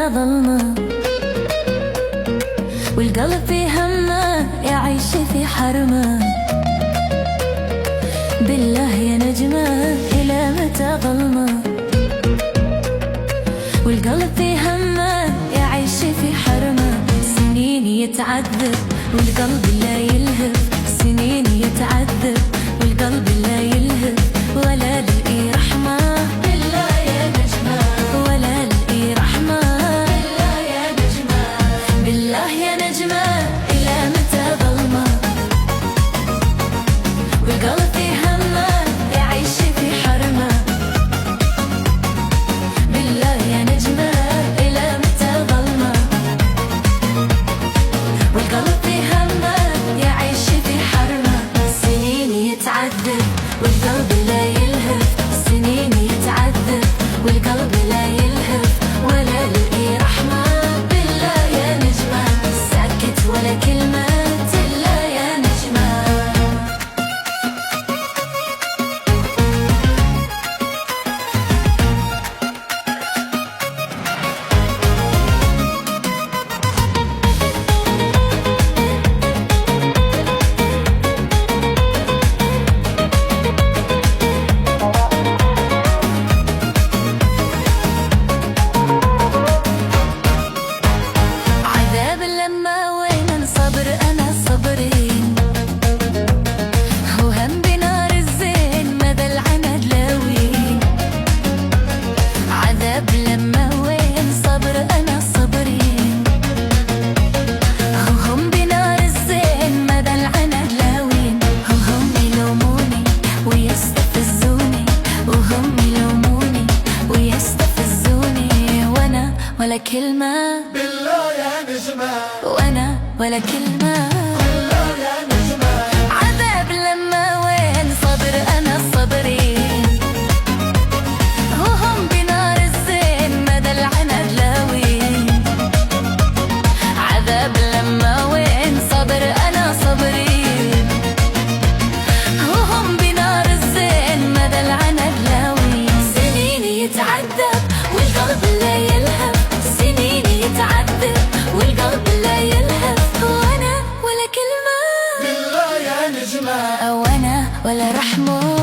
متى ظلمة، والقلب في همه يعيش في حرمه. بالله يا نجمة إلى متى ظلمة، والقلب في همه يعيش في حرمه. سنين يتعذب والقلب لا يلهب، سنين يتعذب والقلب لا يلهب، ولا لقي رحمة. بالله يا نجمة ولا لقي رحمة. بالله يا نجمة، بالله يا نجمة إلى متى ظلمة، والقلب في همه يعيش في حرمه. بالله يا نجمة إلى متى ظلمة، والقلب في همه يعيش في حرمه. سنين يتعذب والقلب لا يلهب، سنين يتعذب والقلب لا يلهب، ولا لقي رحمة. بالله يا نجمة ساكت ولا كلمة إلا يا نجمة. عذاب لما وين صبر أنا صبرين، وهم بنار الزين مدى العند لاوين. عذاب لما وين صبر أنا صبرين، وهم بنار الزين مدى العند لاوين. وهم يلوموني ويستفزوني، وهم يلوموني ويستفزوني، وأنا ولا كلمة. بالله يا نجمة وأنا ولا كلمة. بالله يا نجمة عذاب لما وين صبر أنا صبرين، وهم بنار الزين مدى العناد لاوين. عذاب لما وين صبر أنا صبرين، وهم بنار الزين مدى العناد لاوين. سنين يتعذب والقلب لا يلهب، سنين يتعذب والقلب لا يلهب، وأنا ولا كلمة. بالله يا نجمة وأنا ولا رحمة.